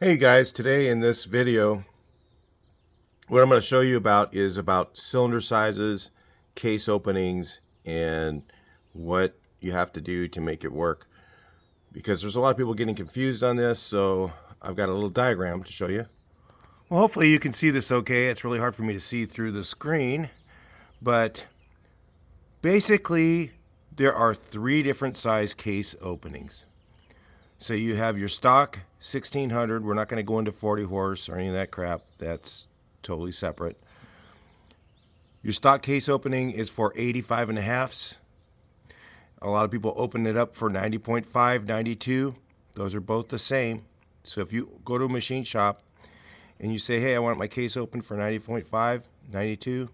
Hey guys, today in this video, what I'm going to show you is about cylinder sizes, case openings, and what you have to do to make it work. Because there's a lot of people getting confused on this, so I've got a little diagram to show you. Well, hopefully you can see this okay. It's really hard for me to see through the screen, but basically there are three different size case openings. So you have your stock 1600. We're not going to go into 40 horse or any of that crap. That's totally separate. Your stock case opening is for 85 and a halfs. A lot of people open it up for 90.5, 92. Those are both the same. So if you go to a machine shop and you say, hey, I want my case open for 90.5, 92,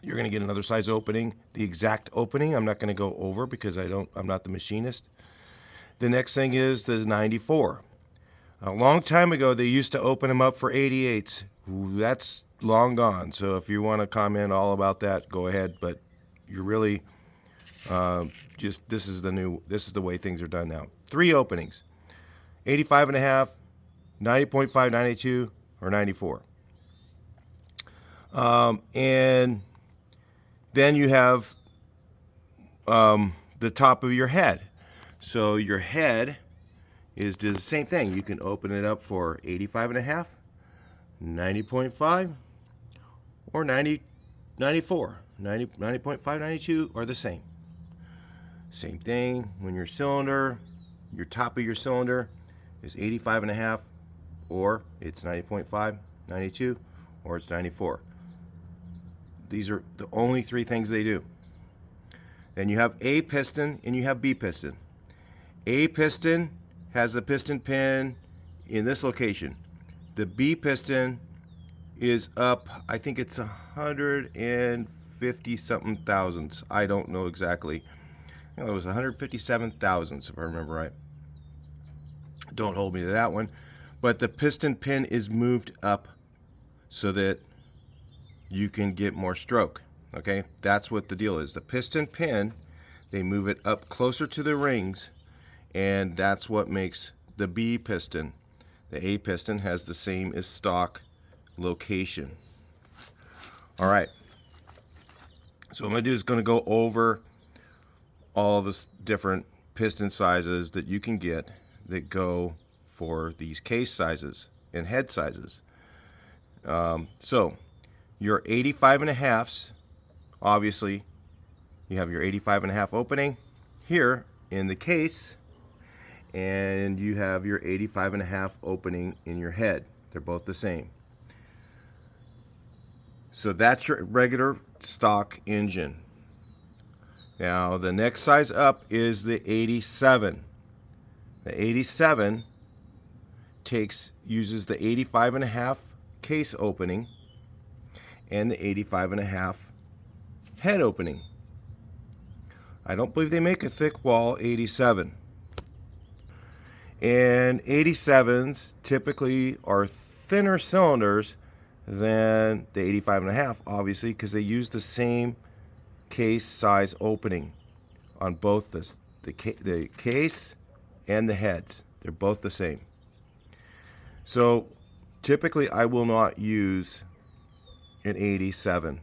you're going to get another size opening. The exact opening I'm not going to go over because I'm not the machinist. The next thing is the 94. A long time ago, they used to open them up for 88s. That's long gone. So if you want to comment all about that, go ahead. But you're really this is the way things are done now. Three openings: 85 and a half, 90.5, 92, or 94. And then you have the top of your head. So your head is the same thing. You can open it up for 85 and a half, 90.5, or 94. 90.5, 92 are the same. Same thing when your cylinder, your top of your cylinder is 85 and a half, or it's 90.5, 92, or it's 94. These are the only three things they do. Then you have A piston and you have B piston. A piston has the piston pin in this location. The B piston is up, I think it's 150 something thousandths. I don't know exactly. It was 157 thousandths if I remember right. Don't hold me to that one. But the piston pin is moved up so that you can get more stroke. Okay, that's what the deal is. The piston pin, they move it up closer to the rings, and that's what makes the B piston. The A piston has the same as stock location. All right. So what I'm going to do is going to go over all the different piston sizes that you can get that go for these case sizes and head sizes. So your 85 and a halves, obviously, you have your 85 and a half opening here in the case, and you have your 85 and a half opening in your head. They're both the same. So that's your regular stock engine. Now the next size up is the 87. The 87 uses the 85 and a half case opening and the 85 and a half head opening. I don't believe they make a thick wall 87. And 87s typically are thinner cylinders than the 85 and a half, obviously, because they use the same case size opening on both the case and the heads. They're both the same. So typically I will not use an 87,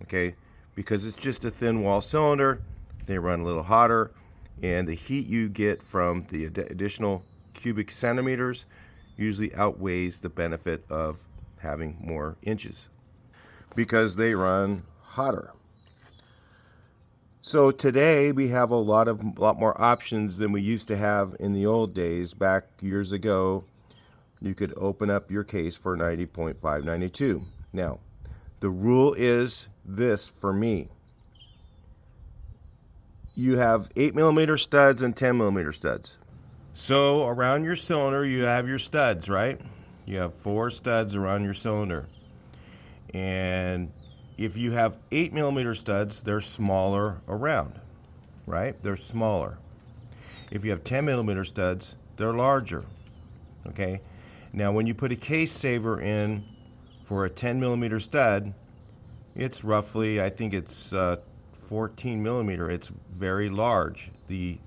okay, because it's just a thin wall cylinder. They run a little hotter, and the heat you get from the additional cubic centimeters usually outweighs the benefit of having more inches because they run hotter. So today we have a lot more options than we used to have in the old days. Back years ago, you could open up your case for 90.5, 92. Now, the rule is this for me. You have 8mm studs and 10mm studs. So around your cylinder you have your studs, right? You have 4 studs around your cylinder. And if you have 8mm studs, they're smaller around, right? They're smaller. If you have 10mm studs, they're larger, okay? Now when you put a case saver in for a 10mm stud, it's roughly, I think it's 14 millimeter. It's very large. The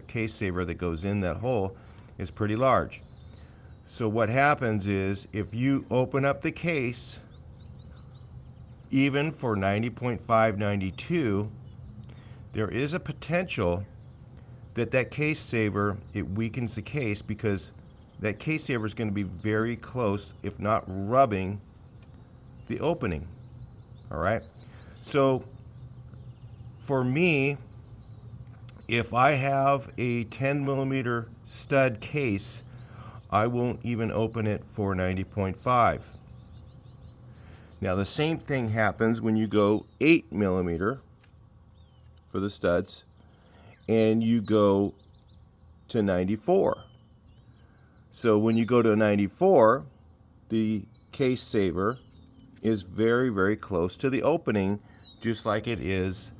case saver that goes in that hole is pretty large. So what happens is if you open up the case, even for 90.5, 92, there is a potential that case saver, it weakens the case because that case saver is going to be very close, if not rubbing, the opening. All right. So for me, if I have a 10 millimeter stud case, I won't even open it for 90.5. Now the same thing happens when you go 8 millimeter for the studs and you go to 94. So when you go to a 94, the case saver is very, very close to the opening, just like it is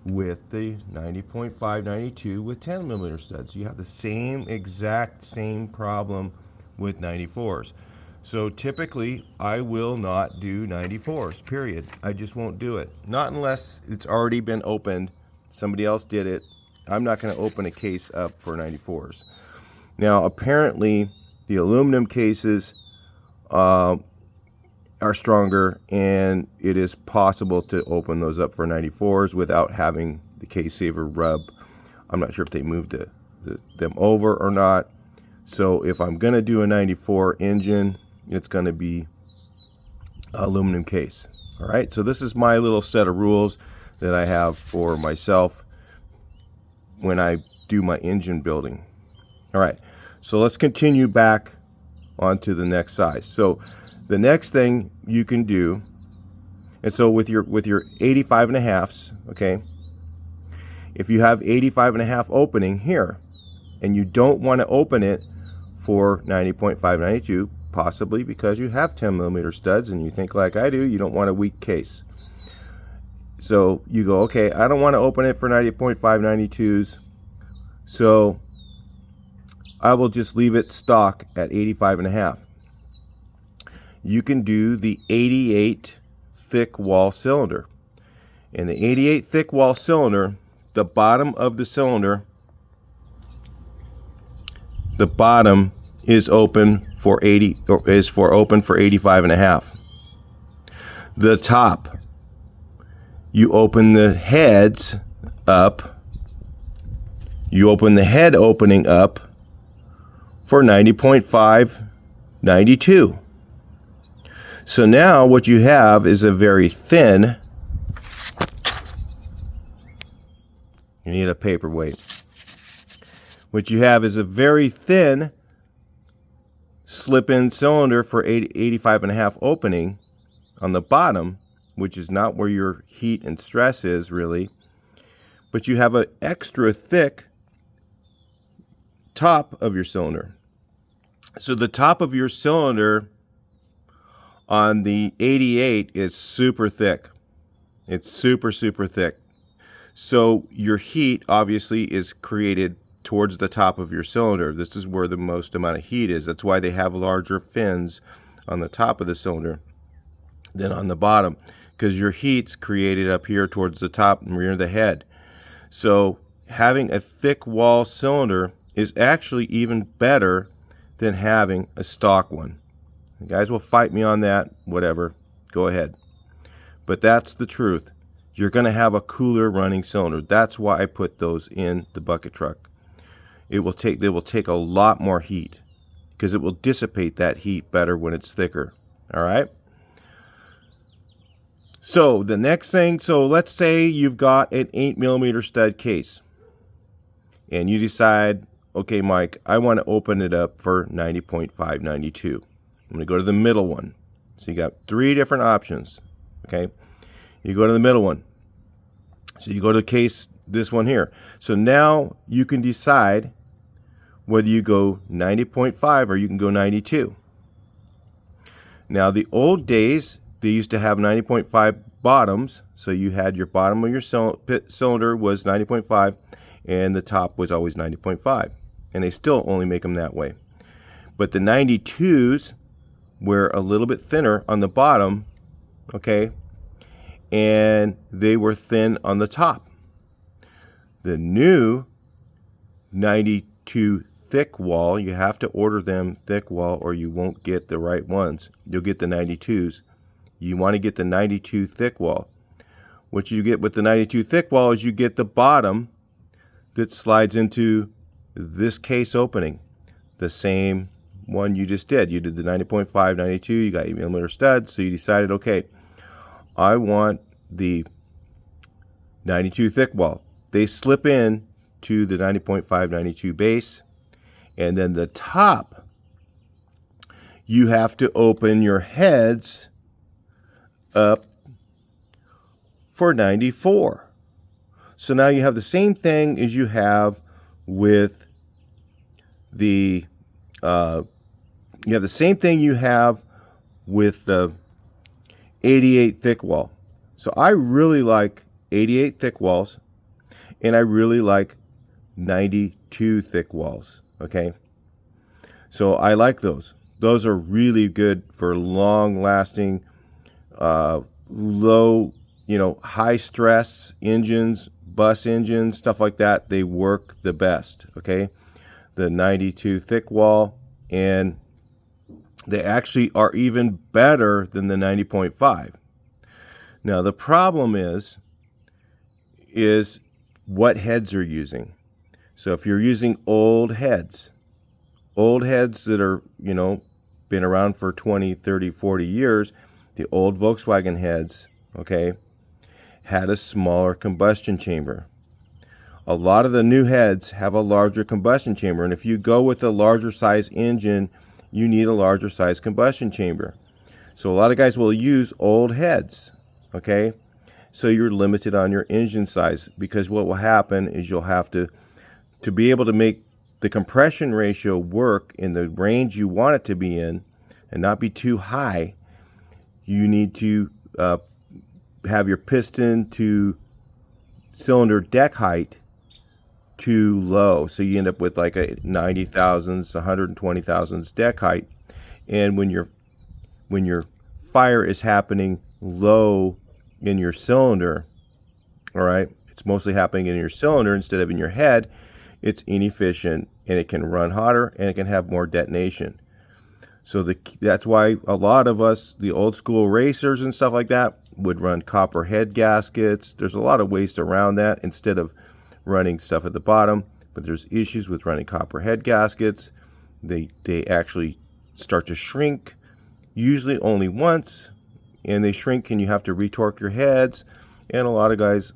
with the 90.5, 92 with 10 millimeter studs. You have the exact same problem with 94s. So typically I will not do 94s, period. I just won't do it. Not unless it's already been opened, somebody else did it. I'm not going to open a case up for 94s. Now apparently the aluminum cases are stronger, and it is possible to open those up for 94s without having the case saver rub. I'm not sure if they moved them over or not. So if I'm going to do a 94 engine, it's going to be aluminum case. All right, so this is my little set of rules that I have for myself when I do my engine building. All right, so let's continue back onto the next size. So the next thing you can do, and so with your 85.5s, okay, if you have 85.5 opening here and you don't want to open it for 90.5, 92, possibly because you have 10 millimeter studs and you think like I do, you don't want a weak case. So you go, okay, I don't want to open it for 90.5, 92s, so I will just leave it stock at 85.5. You can do the 88 thick wall cylinder. In the 88 thick wall cylinder, the bottom of the cylinder, the bottom is open for 85.5. The top, you open the heads up. You open the head opening up for 90.5, 92. So now what you have is a very thin, you need a paperweight. What you have is a very thin slip-in cylinder for 85.5 opening on the bottom, which is not where your heat and stress is really, but you have an extra thick top of your cylinder. So the top of your cylinder on the 88 is super thick. It's super, super thick. So your heat obviously is created towards the top of your cylinder. This is where the most amount of heat is. That's why they have larger fins on the top of the cylinder than on the bottom, because your heat's created up here towards the top and rear of the head. So having a thick wall cylinder is actually even better than having a stock one. You guys will fight me on that, whatever, go ahead. But that's the truth. You're going to have a cooler running cylinder. That's why I put those in the bucket truck. They will take a lot more heat because it will dissipate that heat better when it's thicker. All right. So the next thing, so let's say you've got an 8 millimeter stud case and you decide, okay, Mike, I want to open it up for 90.5, 92. I'm going to go to the middle one. So you got 3 different options. Okay. You go to the middle one. So you go to the case, this one here. So now you can decide whether you go 90.5 or you can go 92. Now the old days, they used to have 90.5 bottoms. So you had your bottom of your cylinder was 90.5 and the top was always 90.5. And they still only make them that way. But the 92s were a little bit thinner on the bottom, okay, and they were thin on the top. The new 92 thick wall. You have to order them thick wall or you won't get the right ones. You'll get the 92s. You want to get the 92 thick wall. What you get with the 92 thick wall is you get the bottom that slides into this case opening. The same one you just did. You did the 90.5, 92, you got 8mm studs, so you decided, okay, I want the 92 thick wall. They slip in to the 90.5, 92 base, and then the top, you have to open your heads up for 94. So now you have the same thing as you have with the you have the same thing you have with the 88 thick wall. So I really like 88 thick walls, and I really like 92 thick walls. Okay, so I like those. Those are really good for long-lasting, low, high stress engines, bus engines, stuff like that. They work the best. Okay, the 92 thick wall, and they actually are even better than the 90.5. Now the problem is what heads are using. So if you're using old heads that are, been around for 20, 30, 40 years, the old Volkswagen heads, okay, had a smaller combustion chamber. A lot of the new heads have a larger combustion chamber, and if you go with a larger size engine, you need a larger size combustion chamber. So a lot of guys will use old heads, okay? So you're limited on your engine size, because what will happen is you'll have to be able to make the compression ratio work in the range you want it to be in and not be too high. You need to have your piston to cylinder deck height too low, so you end up with like a 90 thousandths, 120 thousandths deck height. And when your fire is happening low in your cylinder, all right, it's mostly happening in your cylinder instead of in your head, it's inefficient, and it can run hotter, and it can have more detonation. So that's why a lot of us, the old school racers and stuff like that, would run copper head gaskets. There's a lot of ways around that instead of running stuff at the bottom, but there's issues with running copper head gaskets. They actually start to shrink, usually only once, and they shrink and you have to retorque your heads, and a lot of guys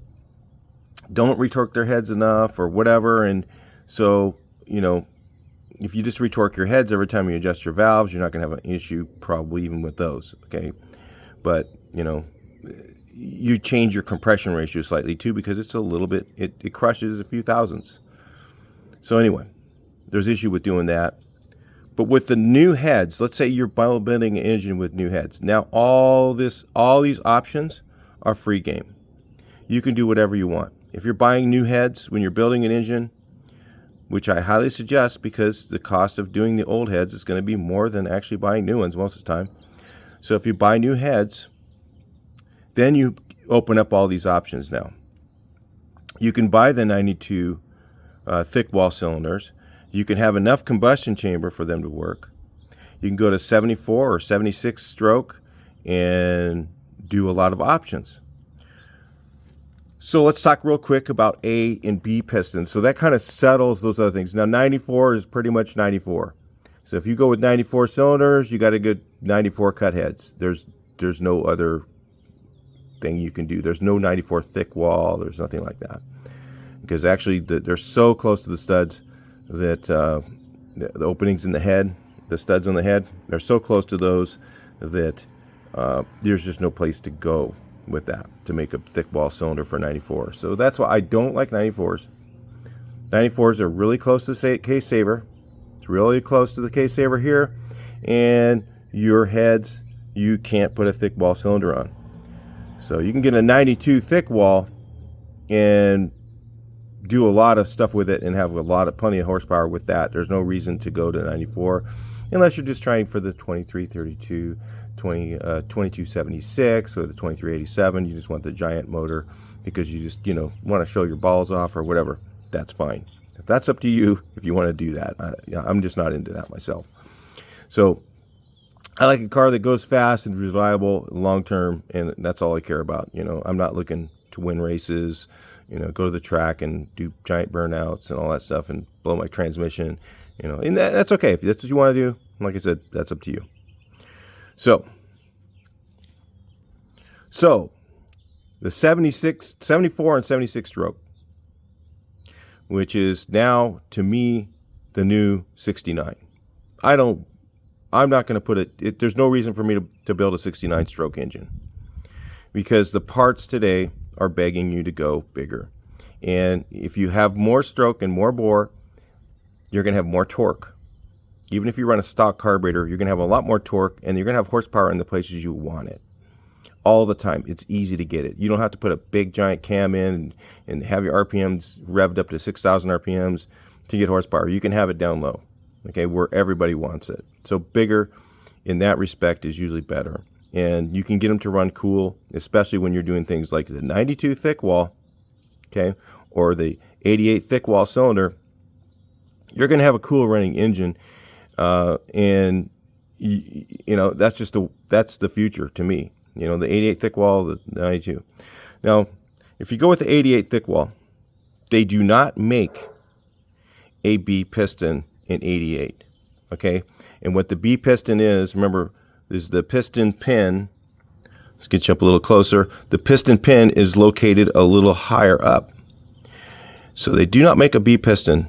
don't retorque their heads enough or whatever. And so, if you just retorque your heads every time you adjust your valves, you're not going to have an issue probably even with those, okay? But, you change your compression ratio slightly too, because it's a little bit, it crushes a few thousandths. So anyway, there's issue with doing that. But with the new heads, let's say you're building an engine with new heads. Now all these options are free game. You can do whatever you want. If you're buying new heads when you're building an engine, which I highly suggest, because the cost of doing the old heads is going to be more than actually buying new ones most of the time. So if you buy new heads, then you open up all these options now. You can buy the 92 thick wall cylinders. You can have enough combustion chamber for them to work. You can go to 74 or 76 stroke and do a lot of options. So let's talk real quick about A and B pistons. So that kind of settles those other things. Now 94 is pretty much 94. So if you go with 94 cylinders, you got a good 94 cut heads. There's no other thing you can do. There's no 94 thick wall. There's nothing like that, because actually they're so close to the studs that the openings in the head, the studs on the head, they're so close to those that there's just no place to go with that to make a thick wall cylinder for 94. So that's why I don't like 94s. 94s are really close to the case saver. It's really close to the case saver here, and your heads, you can't put a thick wall cylinder on. So you can get a 92 thick wall and do a lot of stuff with it and have plenty of horsepower with that. There's no reason to go to 94 unless you're just trying for the 2332, 2276 or the 2387. You just want the giant motor because you just want to show your balls off or whatever. That's fine. That's up to you if you want to do that. I'm just not into that myself. So I like a car that goes fast and reliable long term, and that's all I care about. You know, I'm not looking to win races, you know, go to the track and do giant burnouts and all that stuff and blow my transmission, you know, and that's okay. If that's what you want to do, like I said, that's up to you. So the 76, 74 and 76 stroke, which is now to me the new 69. I'm not going to put it, there's no reason for me to build a 69 stroke engine, because the parts today are begging you to go bigger. And if you have more stroke and more bore, you're going to have more torque. Even if you run a stock carburetor, you're going to have a lot more torque, and you're going to have horsepower in the places you want it. All the time. It's easy to get it. You don't have to put a big giant cam in and have your RPMs revved up to 6,000 RPMs to get horsepower. You can have it down low, okay, where everybody wants it. So bigger in that respect is usually better. And you can get them to run cool, especially when you're doing things like the 92 thick wall, okay, or the 88 thick wall cylinder. You're going to have a cool running engine, and you know, that's the future to me. You know, the 88 thick wall, the 92. Now, if you go with the 88 thick wall, they do not make a B piston in 88, okay? And what the B piston is, remember, is the piston pin. Let's get you up a little closer. The piston pin is located a little higher up. So they do not make a B piston.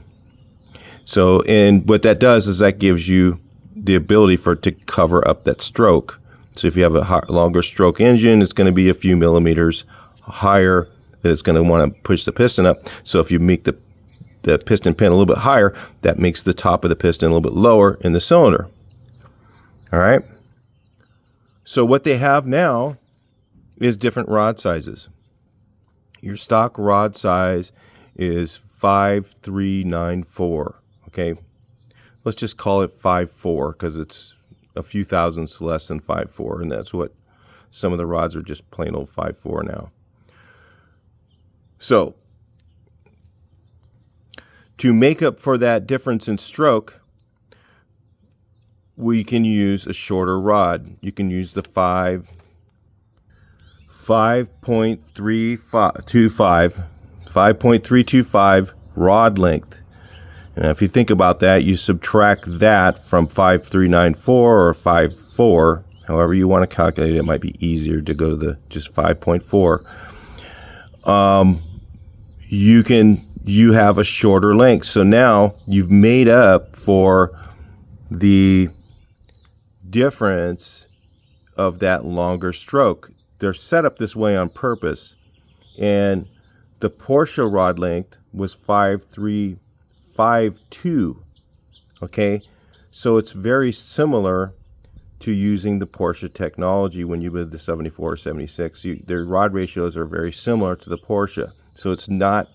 So, and what that does is that gives you the ability for it to cover up that stroke. So if you have a longer stroke engine, it's going to be a few millimeters higher that it's going to want to push the piston up. So if you make the piston pin a little bit higher, that makes the top of the piston a little bit lower in the cylinder. All right. So what they have now is different rod sizes. Your stock rod size is 5.394. Okay. Let's just call it 5.4 because it's a few thousandths less than 5.4, and that's what some of the rods are, just plain old 5.4 now. So to make up for that difference in stroke, we can use a shorter rod. You can use the 5.325 rod length. And if you think about that, you subtract that from 5.394 or 5.4, however you want to calculate it. It might be easier to go to the just 5.4. You have a shorter length. So now you've made up for the difference of that longer stroke. They're set up this way on purpose. And the Porsche rod length was 5.352. Okay, so it's very similar to using the Porsche technology when you build the 74 or 76. Their rod ratios are very similar to the Porsche, so it's not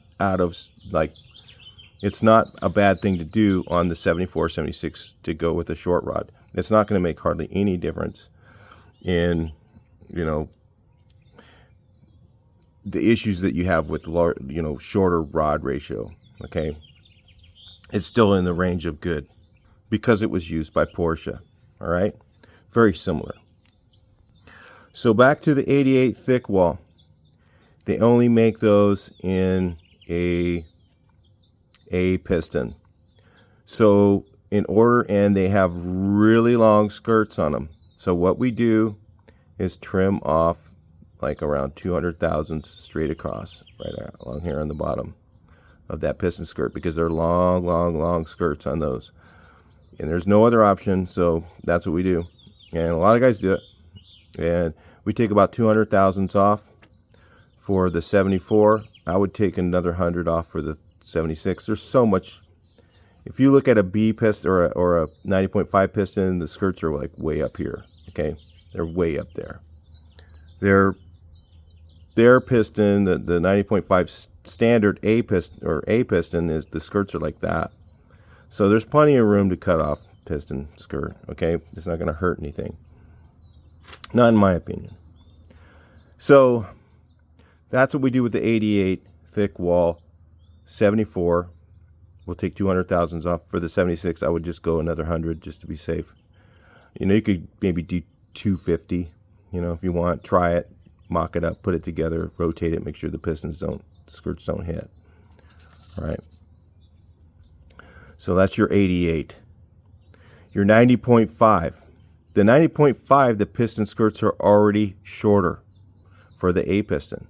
it's not a bad thing to do on the 74 or 76 to go with a short rod. It's not going to make hardly any difference in, you know, the issues that you have with, you know, shorter rod ratio. Okay. It's still in the range of good because it was used by Porsche. All right. Very similar. So back to the 88 thick wall. They only make those in a piston. So and they have really long skirts on them. So what we do is trim off like around 200 thousandths straight across, right along here on the bottom of that piston skirt, because they're long skirts on those, and there's no other option. So that's what we do, and a lot of guys do it. And we take about 200 thousandths off for the 74. I would take another 100 off for the 76. There's so much. If you look at a B piston or a 90.5 piston, the skirts are like way up here. Okay, they're way up there. Their piston, the 90.5 standard A piston is, the skirts are like that. So there's plenty of room to cut off piston skirt. Okay, it's not going to hurt anything. Not in my opinion. So that's what we do with the 88 thick wall 74 We'll take 200 thousandths off. For the 76, I would just go another 100 just to be safe. You could maybe do 250, if you want. Try it, mock it up, put it together, rotate it, make sure the skirts don't hit. All right. So that's your 88. Your 90.5. The 90.5, the piston skirts are already shorter for the A piston.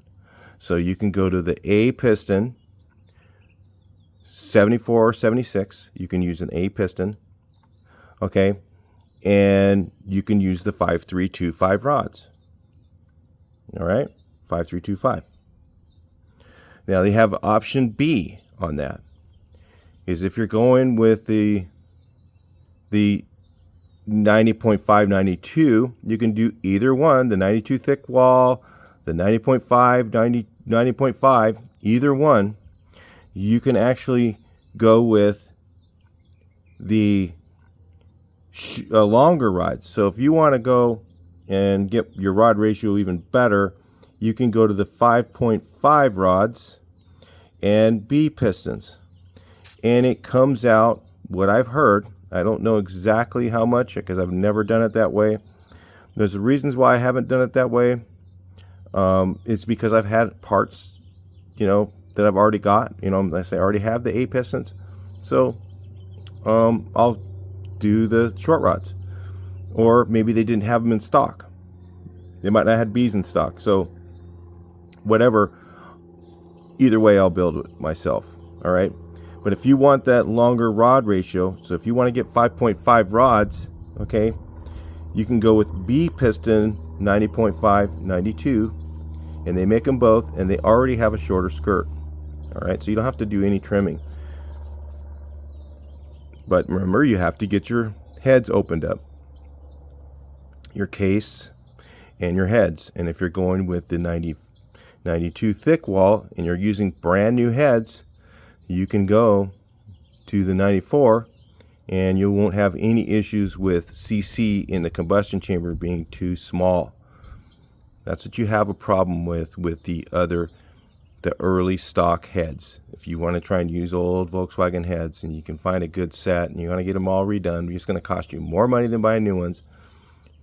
So you can go to the A piston, 74 or 76. You can use an A piston. Okay. And you can use the 5325 rods. All right. 5325. Now they have option B on that. Is if you're going with the 90.5, 92, you can do either one, the 92 thick wall, the 90.5, 90.5, either one. You can actually go with the longer rods. So if you want to go and get your rod ratio even better, you can go to the 5.5 rods and B pistons. And it comes out, what I've heard, I don't know exactly how much because I've never done it that way. There's reasons why I haven't done it that way. It's because I've had parts, that I've already got. I already have the A pistons. So I'll do the short rods. Or maybe they didn't have them in stock. They might not have B's in stock. So whatever, either way I'll build it myself. All right. But if you want that longer rod ratio, so if you want to get 5.5 rods, okay, you can go with B piston 90.5, 92, and they make them both, and they already have a shorter skirt. All right, so you don't have to do any trimming. But remember, you have to get your heads opened up, your case, and your heads. And if you're going with the 92 thick wall and you're using brand new heads, you can go to the 94 and you won't have any issues with CC in the combustion chamber being too small. That's what you have a problem with the early stock heads. If you want to try and use old Volkswagen heads and you can find a good set and you want to get them all redone, it's going to cost you more money than buying new ones.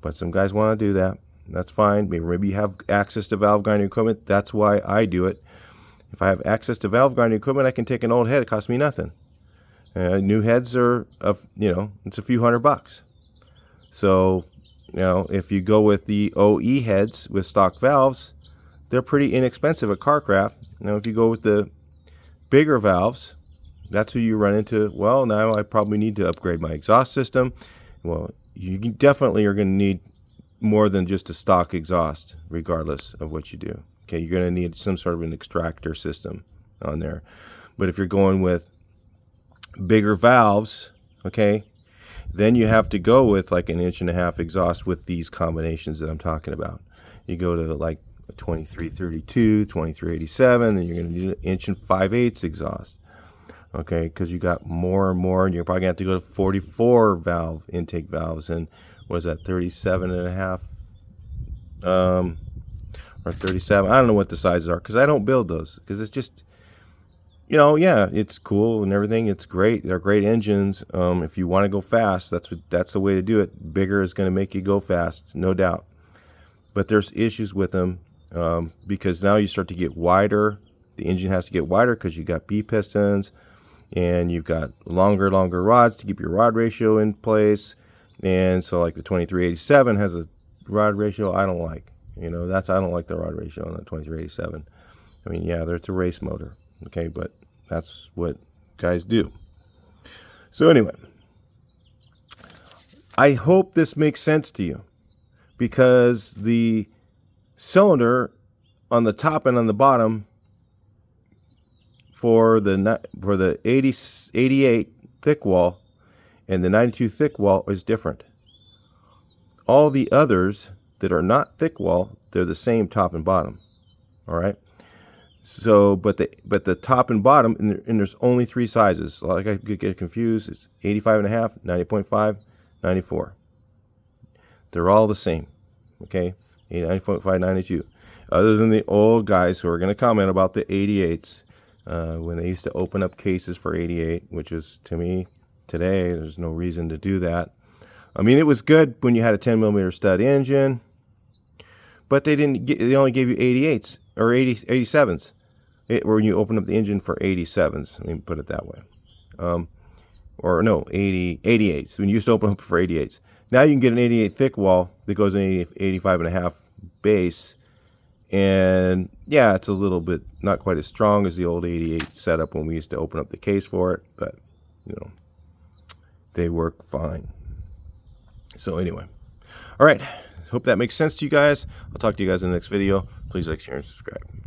But some guys want to do that. That's fine. Maybe you have access to valve grinding equipment. That's why I do it. If I have access to valve grinding equipment, I can take an old head. It costs me nothing. New heads are, it's a few $100. So, if you go with the OE heads with stock valves, they're pretty inexpensive at Carcraft. Now, if you go with the bigger valves, that's who you run into. Well, now I probably need to upgrade my exhaust system. Well, you definitely are going to need more than just a stock exhaust, regardless of what you do. Okay, you're going to need some sort of an extractor system on there. But if you're going with bigger valves, okay, then you have to go with like an 1.5 inch exhaust with these combinations that I'm talking about. You go to like a 2332, 2387, and you're going to need an 1 5/8 exhaust. Okay, because you got more and more, and you're probably going to have to go to 44 valve intake valves, and what is that, 37.5 or 37? I don't know what the sizes are because I don't build those, because it's just, yeah, it's cool and everything. It's great. They're great engines. If you want to go fast, that's the way to do it. Bigger is going to make you go fast, no doubt. But there's issues with them because now you start to get wider. The engine has to get wider because you got B pistons, and you've got longer rods to keep your rod ratio in place. And so like the 2387 has a rod ratio I don't like. I don't like the rod ratio on the 2387. I mean, yeah, it's a race motor. Okay, but that's what guys do. So anyway, I hope this makes sense to you, because the cylinder on the top and on the bottom for the 88 thick wall and the 92 thick wall is different. All the others that are not thick wall, they're the same top and bottom. All right. So, but the top and bottom, and there's only 3 sizes. Like I could get confused. It's 85.5, 90.5, 94. They're all the same. Okay, 90.5, 92. Other than the old guys who are going to comment about the 88s, when they used to open up cases for 88, which is, to me, today, there's no reason to do that. I mean, it was good when you had a 10mm stud engine, but they only gave you 88s or 87s. Or when you open up the engine for 87s, let me put it that way. Or no, 88s. When you used to open up for 88s. Now you can get an 88 thick wall that goes in 85.5 base. And yeah, it's a little bit not quite as strong as the old 88 setup when we used to open up the case for it, but you know, they work fine. So anyway, all right, hope that makes sense to you guys. I'll talk to you guys in the next video. Please like, share, and subscribe.